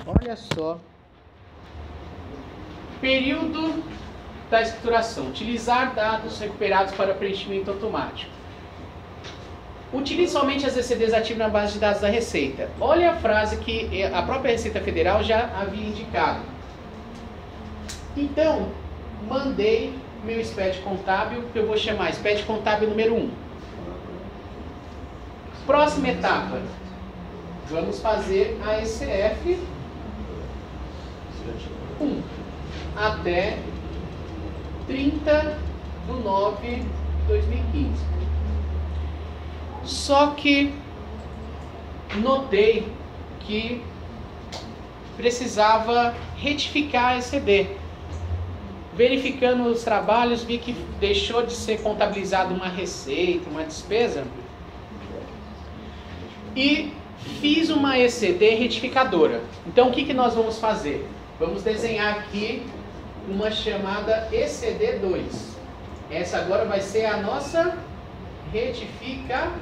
Olha só. Período da escrituração. Utilizar dados recuperados para preenchimento automático. Utilize somente as ECDs ativas na base de dados da Receita. Olha a frase que a própria Receita Federal já havia indicado. Então, mandei meu SPED contábil, que eu vou chamar SPED contábil número 1. Próxima etapa. Vamos fazer a ECF 1 até 30/9/2015. Só que notei que precisava retificar a ECD. Verificando os trabalhos, vi que deixou de ser contabilizado uma receita, uma despesa. E fiz uma ECD retificadora. Então o que nós vamos fazer? Vamos desenhar aqui uma chamada ECD2. Essa agora vai ser a nossa retificadora.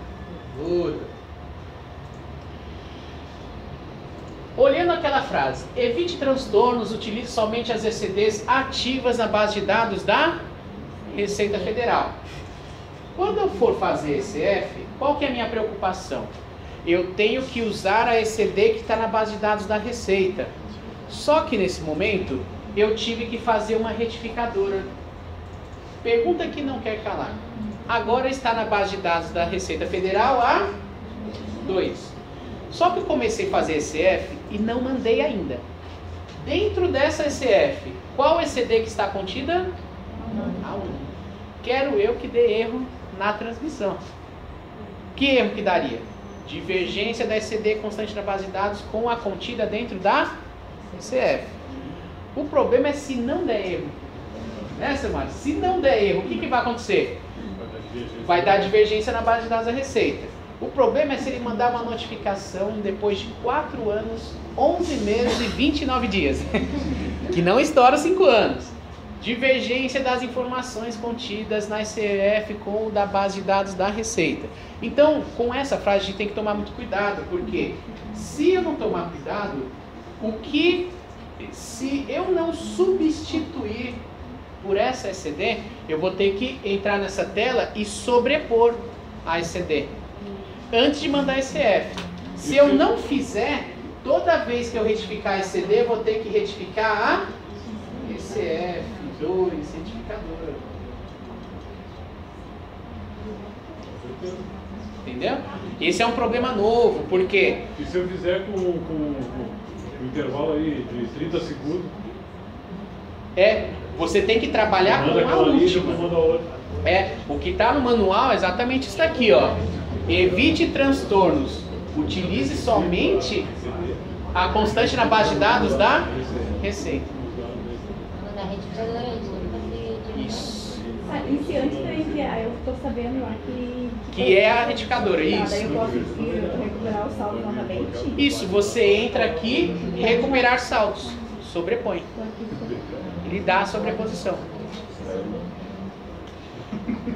Olhando aquela frase, evite transtornos, utilize somente as ECDs ativas na base de dados da Receita Federal. Quando eu for fazer ECF, qual que é a minha preocupação? Eu tenho que usar a ECD que está na base de dados da Receita. Só que nesse momento, eu tive que fazer uma retificadora. Pergunta que não quer calar. Agora está na base de dados da Receita Federal a 2. Só que eu comecei a fazer ECF e não mandei ainda. Dentro dessa ECF, qual ECD que está contida? A 1. Quero eu que dê erro na transmissão. Que erro que daria? Divergência da ECD constante na base de dados com a contida dentro da ECF. O problema é se não der erro. Né, Samara? Se não der erro, o que vai acontecer? Vai dar divergência na base de dados da Receita. O problema é se ele mandar uma notificação depois de 4 anos, 11 meses e 29 dias. Que não estoura 5 anos. Divergência das informações contidas na ECF com o da base de dados da Receita. Então, com essa frase a gente tem que tomar muito cuidado, porque se eu não tomar cuidado, se eu não substituir por essa ECD, eu vou ter que entrar nessa tela e sobrepor a ECD antes de mandar ECF. Se eu não fizer, toda vez que eu retificar a ECD, eu vou ter que retificar a ECF2 retificadora. Entendeu? Esse é um problema novo, porque... E se eu fizer com um intervalo aí de 30 segundos? Você tem que trabalhar com a última. O que está no manual é exatamente isso daqui, ó. Evite transtornos. Utilize somente a constante na base de dados da Receita. Isso. Iniciante para enviar, eu estou sabendo lá que é a retificadora, isso. Daí eu posso recuperar o saldo novamente? Isso, você entra aqui e recuperar saldos. Sobrepõe. Ele dá a sobreposição.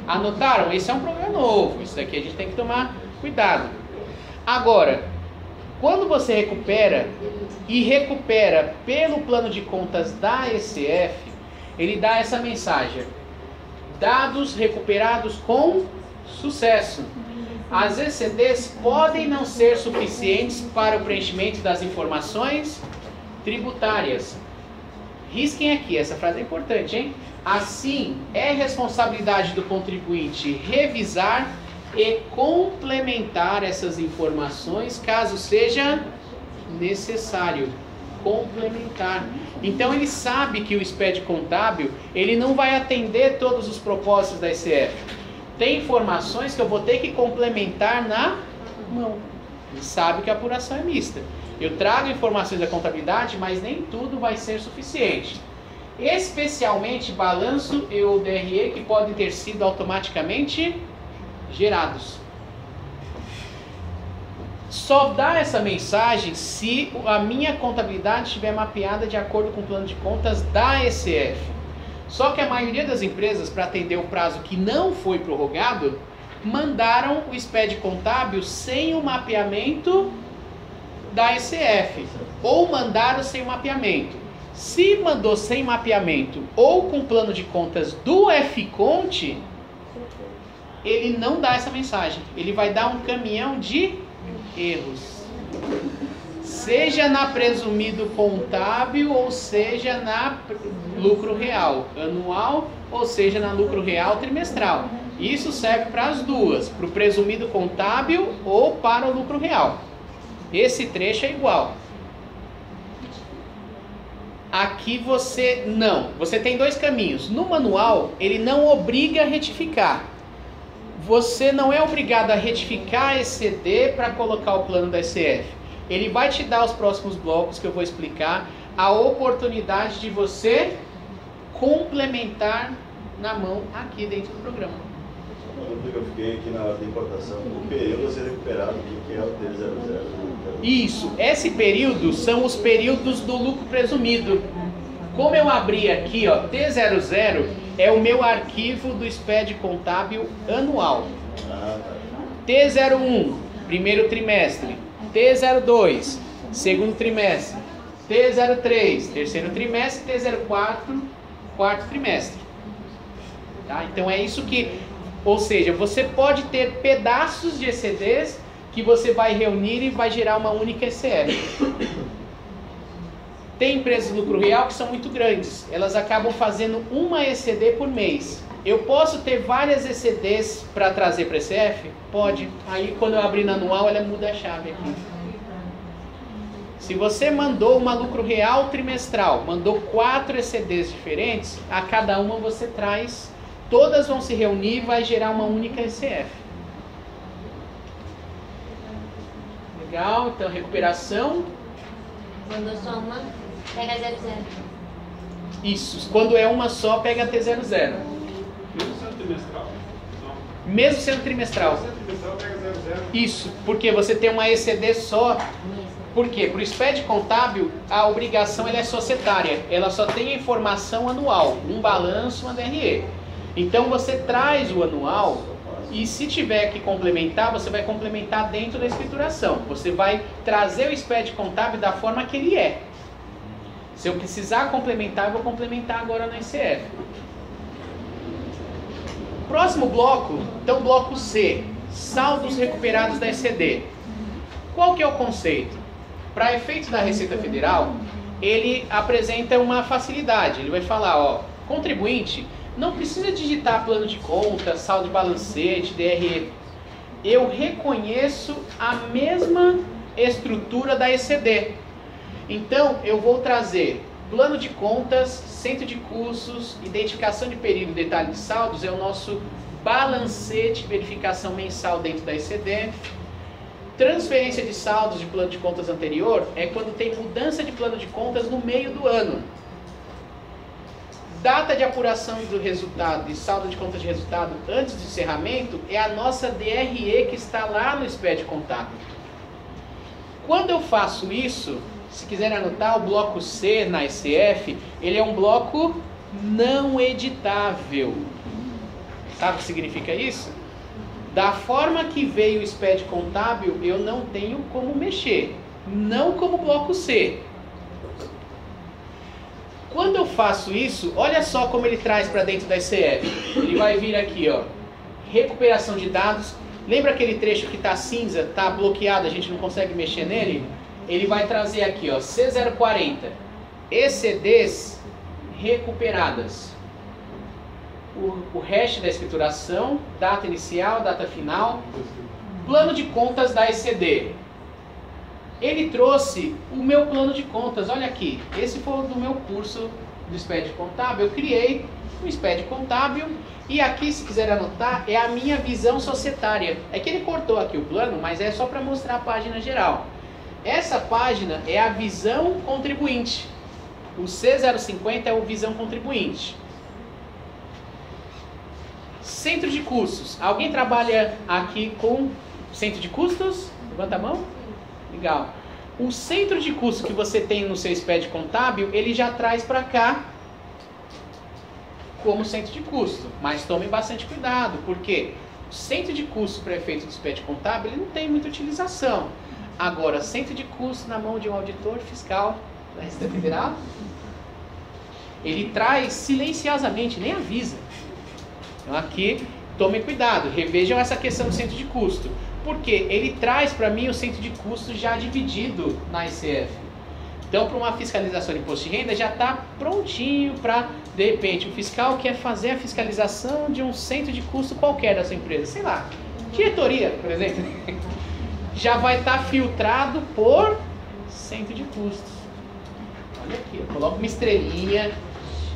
Anotaram? Esse é um problema novo. Isso daqui a gente tem que tomar cuidado. Agora, quando você recupera e recupera pelo plano de contas da ECF, ele dá essa mensagem: dados recuperados com sucesso. As ECDs podem não ser suficientes para o preenchimento das informações tributárias. Risquem aqui, essa frase é importante, hein? Assim, é responsabilidade do contribuinte revisar e complementar essas informações, caso seja necessário. Complementar. Então ele sabe que o SPED contábil, ele não vai atender todos os propósitos da ECF. Tem informações que eu vou ter que complementar na mão. Ele sabe que a apuração é mista. Eu trago informações da contabilidade, mas nem tudo vai ser suficiente. Especialmente balanço e o DRE que podem ter sido automaticamente gerados. Só dá essa mensagem se a minha contabilidade estiver mapeada de acordo com o plano de contas da ECF. Só que a maioria das empresas, para atender o prazo que não foi prorrogado, mandaram o SPED contábil sem o mapeamento da ECF, ou mandaram sem mapeamento. Se mandou sem mapeamento ou com plano de contas do FConte, ele não dá essa mensagem. Ele vai dar um caminhão de erros. Seja na presumido contábil, ou seja na lucro real anual, ou seja na lucro real trimestral. Isso serve para as duas, para o presumido contábil ou para o lucro real. Esse trecho é igual. Aqui você não. Você tem dois caminhos. No manual, ele não obriga a retificar. Você não é obrigado a retificar a ECD para colocar o plano da ECF. Ele vai te dar os próximos blocos que eu vou explicar, a oportunidade de você complementar na mão aqui dentro do programa. Uma dúvida que eu fiquei aqui na hora da importação, o período a ser recuperado, o que é o T00? Isso, esse período são os períodos do lucro presumido. Como eu abri aqui, ó, T00 é o meu arquivo do SPED contábil anual. T01, primeiro trimestre. T02, segundo trimestre. T03, terceiro trimestre. T04, quarto trimestre. Tá? Então é isso que... Ou seja, você pode ter pedaços de ECDs que você vai reunir e vai gerar uma única ECF. Tem empresas de lucro real que são muito grandes. Elas acabam fazendo uma ECD por mês. Eu posso ter várias ECDs para trazer para ECF? Pode. Aí quando eu abrir no anual, ela muda a chave aqui. Se você mandou uma lucro real trimestral, mandou 4 ECDs diferentes, a cada uma você traz, todas vão se reunir e vai gerar uma única ECF. Legal, então recuperação. Mandou só uma, pega 00. Isso, quando é uma só, pega T00. Mesmo sendo trimestral? Não. Mesmo sendo trimestral. Mesmo sendo trimestral, pega 00. Isso, porque você tem uma ECD só. Por quê? Para o SPED contábil, a obrigação ela é societária. Ela só tem a informação anual, um balanço, uma DRE. Então você traz o anual e se tiver que complementar, você vai complementar dentro da escrituração. Você vai trazer o SPED contábil da forma que ele é. Se eu precisar complementar, eu vou complementar agora na ICF. Próximo bloco, então bloco C, saldos recuperados da ECD. Qual que é o conceito? Para efeitos da Receita Federal, ele apresenta uma facilidade. Ele vai falar, ó, contribuinte não precisa digitar plano de conta, saldo de balancete, DRE. Eu reconheço a mesma estrutura da ECD. Então, eu vou trazer plano de contas, centro de custos, identificação de período, detalhe de saldos, é o nosso balancete, verificação mensal dentro da ECD. Transferência de saldos de plano de contas anterior é quando tem mudança de plano de contas no meio do ano. Data de apuração do resultado e saldo de contas de resultado antes do encerramento é a nossa DRE que está lá no SPED contábil. Quando eu faço isso, se quiserem anotar, o bloco C na ECF, ele é um bloco não editável. Sabe o que significa isso? Da forma que veio o SPED contábil, eu não tenho como mexer. Não como bloco C. Quando eu faço isso, olha só como ele traz para dentro da ECF. Ele vai vir aqui, ó, recuperação de dados. Lembra aquele trecho que está cinza, está bloqueado, a gente não consegue mexer nele? Ele vai trazer aqui, ó, C040, ECDs recuperadas. O hash da escrituração, data inicial, data final, plano de contas da ECD. Ele trouxe o meu plano de contas, olha aqui, esse foi do meu curso do SPED contábil, eu criei um SPED contábil e aqui, se quiser anotar, é a minha visão societária. É que ele cortou aqui o plano, mas é só para mostrar a página geral. Essa página é a visão contribuinte, o C050 é o visão contribuinte. Centro de custos. Alguém trabalha aqui com centro de custos? Levanta a mão. Legal. O centro de custos que você tem no seu SPED contábil, ele já traz para cá como centro de custo. Mas tome bastante cuidado, porque o centro de custo para efeito do SPED contábil, ele não tem muita utilização. Agora, centro de custo na mão de um auditor fiscal da Receita Federal, ele traz silenciosamente, nem avisa. Então aqui, tomem cuidado, revejam essa questão do centro de custo. Porque ele traz para mim o centro de custo já dividido na ICF. Então, para uma fiscalização de imposto de renda, já está prontinho para, de repente, o fiscal quer fazer a fiscalização de um centro de custo qualquer da sua empresa. Sei lá, diretoria, por exemplo. Já vai estar filtrado por centro de custos. Olha aqui, eu coloco uma estrelinha,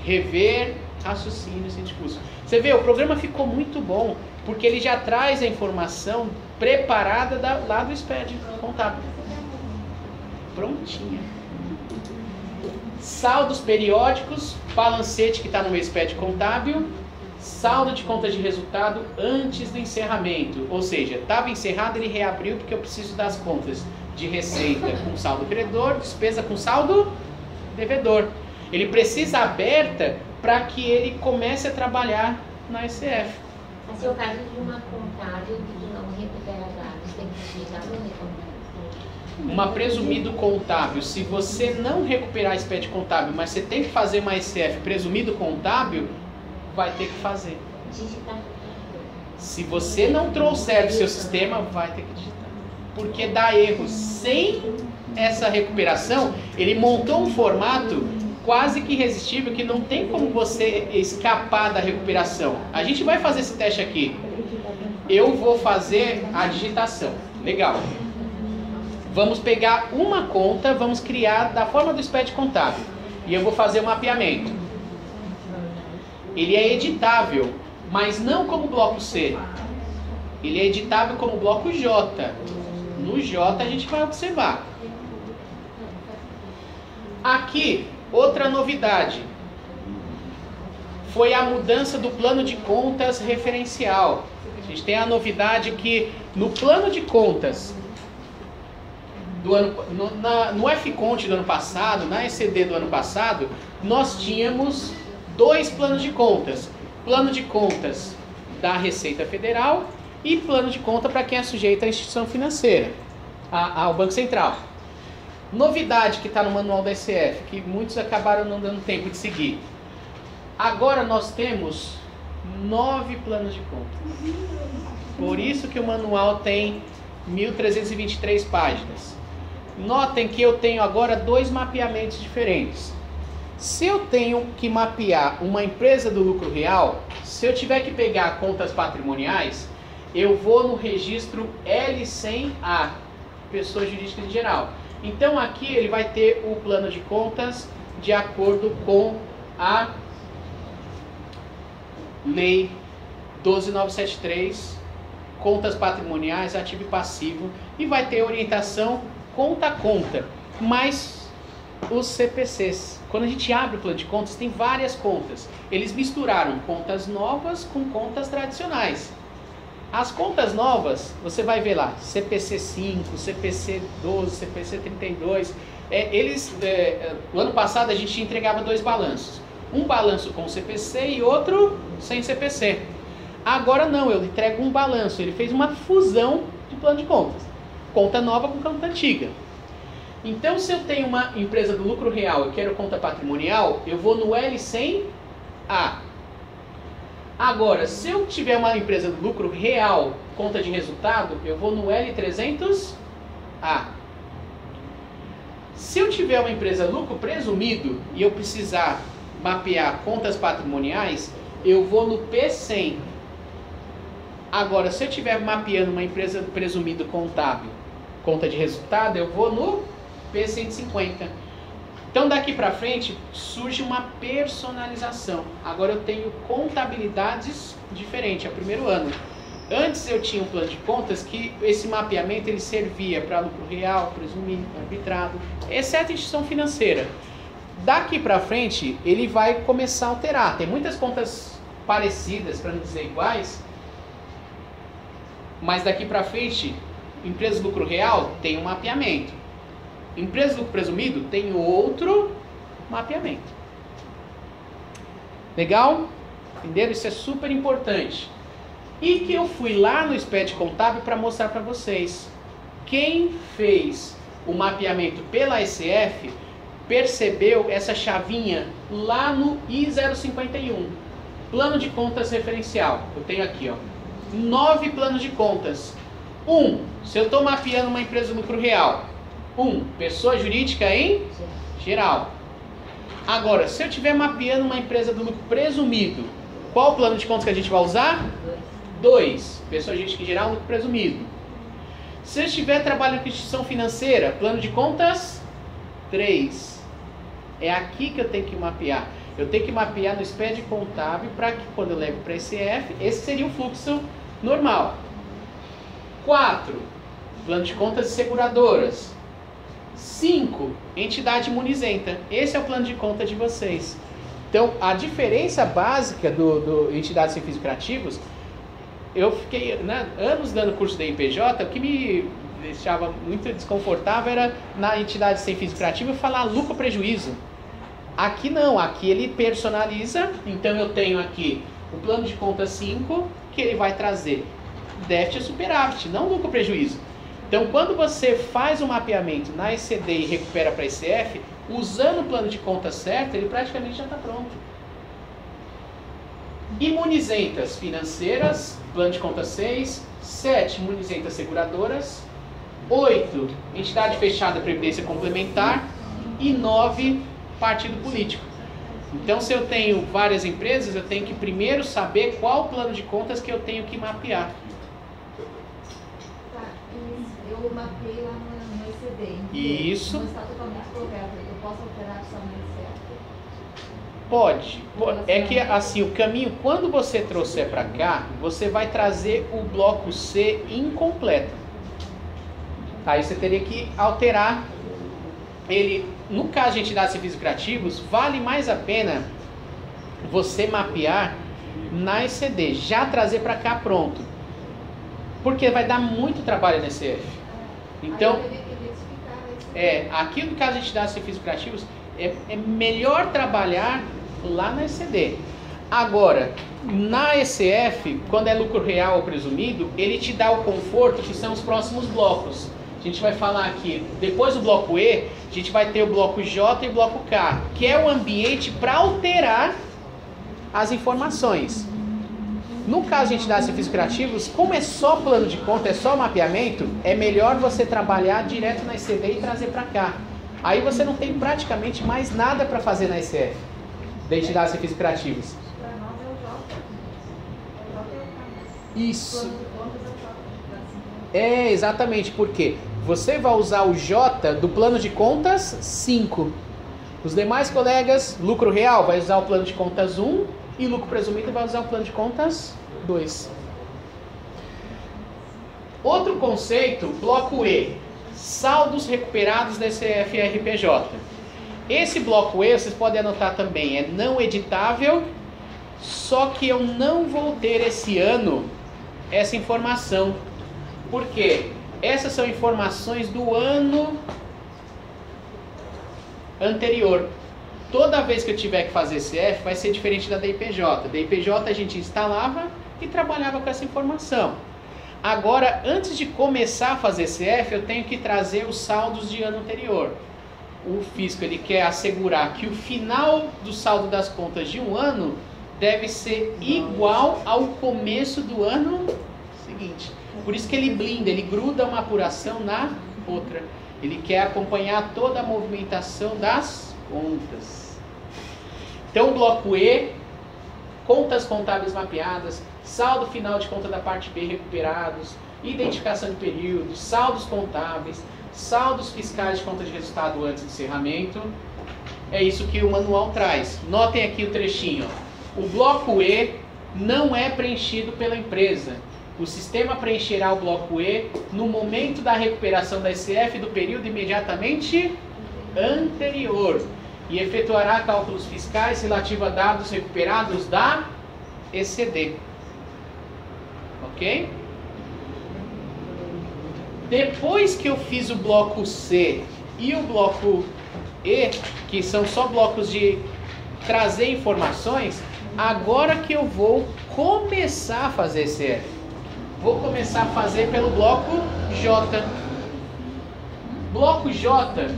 rever, raciocínio, centro de custos. Você vê, o programa ficou muito bom, porque ele já traz a informação preparada lá do SPED contábil. Prontinha. Saldos periódicos, balancete que está no meu SPED contábil, saldo de conta de resultado antes do encerramento. Ou seja, estava encerrado, ele reabriu porque eu preciso das contas de receita com saldo credor, despesa com saldo devedor. Ele precisa aberta para que ele comece a trabalhar na ICF. Assim, o caso de uma contábil que não recupera dados, tem que digitar no contábil. Uma presumido contábil, se você não recuperar SPED contábil, mas você tem que fazer uma ICF presumido contábil, vai ter que fazer. Digitar. Se você não trouxer do seu sistema, vai ter que digitar. Porque dá erro. Sem essa recuperação, ele montou um formato quase que irresistível, que não tem como você escapar da recuperação. A gente vai fazer esse teste aqui. Eu vou fazer a digitação. Legal. Vamos pegar uma conta, vamos criar da forma do SPED contábil. E eu vou fazer o mapeamento. Ele é editável, mas não como bloco C. Ele é editável como bloco J. No J a gente vai observar. Aqui, outra novidade. Foi a mudança do plano de contas referencial. A gente tem a novidade que no plano de contas do ano, no FCONT do ano passado, na ECD do ano passado, nós tínhamos dois planos de contas. Plano de contas da Receita Federal e plano de conta para quem é sujeito à instituição financeira, ao Banco Central. Novidade que está no manual da ICF, que muitos acabaram não dando tempo de seguir. Agora nós temos 9 planos de contas. Por isso que o manual tem 1.323 páginas. Notem que eu tenho agora 2 mapeamentos diferentes. Se eu tenho que mapear uma empresa do lucro real, se eu tiver que pegar contas patrimoniais, eu vou no registro L100A, pessoa jurídica em geral. Então aqui ele vai ter o plano de contas de acordo com a Lei 12.973, contas patrimoniais, ativo e passivo, e vai ter orientação conta a conta, mais os CPCs. Quando a gente abre o plano de contas, tem várias contas. Eles misturaram contas novas com contas tradicionais. As contas novas, você vai ver lá, CPC 5, CPC 12, CPC 32. O ano passado a gente entregava 2 balanços. Um balanço com CPC e outro sem CPC. Agora não, eu entrego um balanço. Ele fez uma fusão de plano de contas. Conta nova com conta antiga. Então, se eu tenho uma empresa do lucro real e quero conta patrimonial, eu vou no L100A. Agora, se eu tiver uma empresa do lucro real, conta de resultado, eu vou no L300A. Se eu tiver uma empresa lucro presumido e eu precisar mapear contas patrimoniais, eu vou no P100. Agora, se eu estiver mapeando uma empresa presumido contábil, conta de resultado, eu vou no P150. Então daqui para frente surge uma personalização. Agora eu tenho contabilidades diferentes, é o primeiro ano. Antes eu tinha um plano de contas que esse mapeamento ele servia para lucro real, presumido, arbitrado, exceto instituição financeira. Daqui para frente ele vai começar a alterar. Tem muitas contas parecidas, para não dizer iguais, mas daqui para frente, empresa de lucro real tem um mapeamento. Empresa de lucro presumido tem outro mapeamento. Legal? Entenderam? Isso é super importante. E que eu fui lá no SPED contábil para mostrar para vocês. Quem fez o mapeamento pela ECF percebeu essa chavinha lá no I051, plano de contas referencial. Eu tenho aqui, ó, 9 planos de contas. Se eu estou mapeando uma empresa de lucro real, pessoa jurídica em geral. Agora, se eu estiver mapeando uma empresa do lucro presumido, qual plano de contas que a gente vai usar? 2, pessoa jurídica em geral, lucro presumido. Se eu estiver trabalhando com instituição financeira, plano de contas 3. É aqui que eu tenho que mapear. Eu tenho que mapear no SPED contábil para que quando eu levo para ECF, esse seria o fluxo normal. 4, plano de contas de seguradoras. 5, entidade imunizenta. Esse é o plano de conta de vocês. Então, a diferença básica do entidades sem fins lucrativos, eu fiquei anos dando curso da IPJ, o que me deixava muito desconfortável era na entidade sem fins lucrativos falar lucro prejuízo. Aqui não, aqui ele personaliza, então eu tenho aqui o plano de conta 5, que ele vai trazer déficit e superávit, não lucro prejuízo. Então, quando você faz um mapeamento na ECD e recupera para a ECF, usando o plano de conta certo, ele praticamente já está pronto. Imunizentas financeiras, plano de conta 6. 7, imunizentas seguradoras. 8, entidade fechada, previdência complementar. E 9, partido político. Então, se eu tenho várias empresas, eu tenho que primeiro saber qual plano de contas que eu tenho que mapear. Eu mapeei lá no ECD. Isso. Não está totalmente correto. Eu posso alterar só no ECF? Pode. É que assim, o caminho, quando você trouxer para cá, você vai trazer o bloco C incompleto. Aí você teria que alterar ele. No caso de entidades sem fins lucrativos, vale mais a pena você mapear na ECD, já trazer para cá pronto. Porque vai dar muito trabalho na ECF. Então, aqui no caso de entidades sem fins lucrativos, é melhor trabalhar lá na ECD. Agora, na ECF, quando é lucro real ou presumido, ele te dá o conforto que são os próximos blocos. A gente vai falar aqui, depois do bloco E, a gente vai ter o bloco J e o bloco K, que é o ambiente para alterar as informações. No caso de entidades sem fins lucrativos, como é só plano de conta, é só mapeamento, é melhor você trabalhar direto na ECD e trazer para cá. Aí você não tem praticamente mais nada para fazer na ECF, da entidades sem fins lucrativos. Para nós é o J. O J é o K. Isso. Plano de contas é o J. É, exatamente, porque você vai usar o J do plano de contas 5. Os demais colegas, lucro real, vai usar o plano de contas 1 e lucro presumido vai usar o plano de contas 2. Outro conceito, bloco E, saldos recuperados da CFRPJ. Esse bloco E, vocês podem anotar também, é não editável, só que eu não vou ter esse ano essa informação. Por quê? Essas são informações do ano anterior. Toda vez que eu tiver que fazer CF, vai ser diferente da DIPJ. Da IPJ a gente instalava e trabalhava com essa informação. Agora, antes de começar a fazer CF, eu tenho que trazer os saldos de ano anterior. O fisco ele quer assegurar que o final do saldo das contas de um ano deve ser igual ao começo do ano seguinte. Por isso que ele blinda, ele gruda uma apuração na outra. Ele quer acompanhar toda a movimentação das contas. Então, o bloco E, contas contábeis mapeadas, saldo final de conta da parte B recuperados, identificação de períodos, saldos contábeis, saldos fiscais de conta de resultado antes do encerramento. É isso que o manual traz. Notem aqui o trechinho. O bloco E não é preenchido pela empresa. O sistema preencherá o bloco E no momento da recuperação da ECF do período imediatamente anterior e efetuará cálculos fiscais relativos a dados recuperados da ECD. Ok? Depois que eu fiz o bloco C e o bloco E, que são só blocos de trazer informações, agora que eu vou começar a fazer CF. Vou começar a fazer pelo bloco J. Bloco J,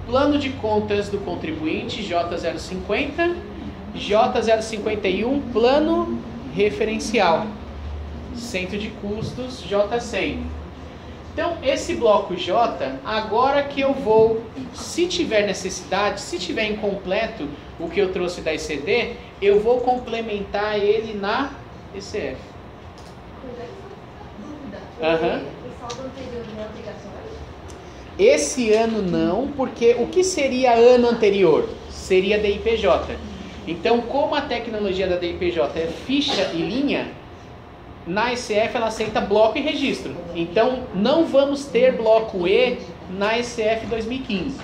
plano de contas do contribuinte, J050, J051, plano referencial, centro de custos, J100. Então, esse bloco J, agora que eu vou, se tiver necessidade, se tiver incompleto o que eu trouxe da ECD, eu vou complementar ele na ECF. Aham. O saldo anterior não é obrigatório? Esse ano não, porque o que seria ano anterior? Seria DIPJ. Então, como a tecnologia da DIPJ é ficha e linha, na ECF ela aceita bloco e registro. Então, não vamos ter bloco E na ECF 2015.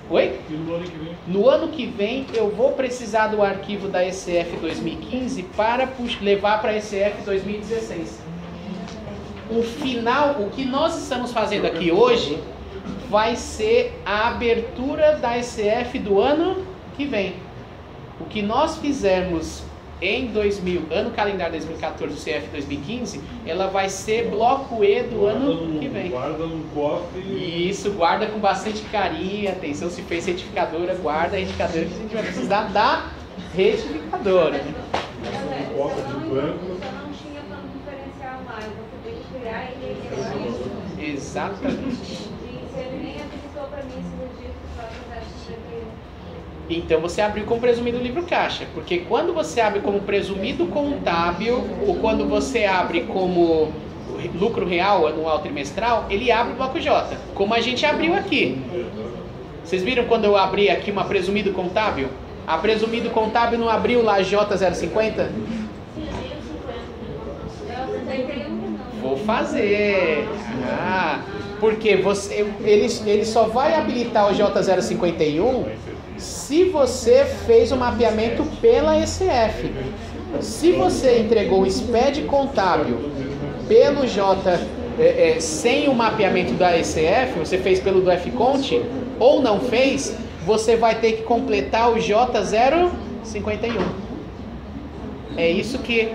Oi? E no ano que vem? No ano que vem, eu vou precisar do arquivo da ECF 2015 para levar para a ECF 2016. O final, o que nós estamos fazendo aqui hoje, vai ser a abertura da ECF do ano que vem. O que nós fizermos em ano calendário 2014, CF 2015, ela vai ser bloco E do ano que vem. Guarda no cofre. Isso, guarda com bastante carinho, atenção, se fez retificadora, guarda a retificadora que a gente vai precisar da retificadora. Cofre de banco. Eu não tinha plano diferencial mais, você tem que tirar ele. Exatamente. E se ele nem habilitou para mim esse registro para fazer essa. Então você abriu como presumido livro caixa, porque quando você abre como presumido contábil, ou quando você abre como lucro real, anual, trimestral, ele abre o bloco J, como a gente abriu aqui. Vocês viram quando eu abri aqui uma presumido contábil? A presumido contábil não abriu lá J050? Vou fazer. Porque ele só vai habilitar o J051 se você fez o mapeamento pela ECF. Se você entregou o SPED contábil pelo sem o mapeamento da ECF, você fez pelo do FCONT ou não fez, você vai ter que completar o J051. É isso que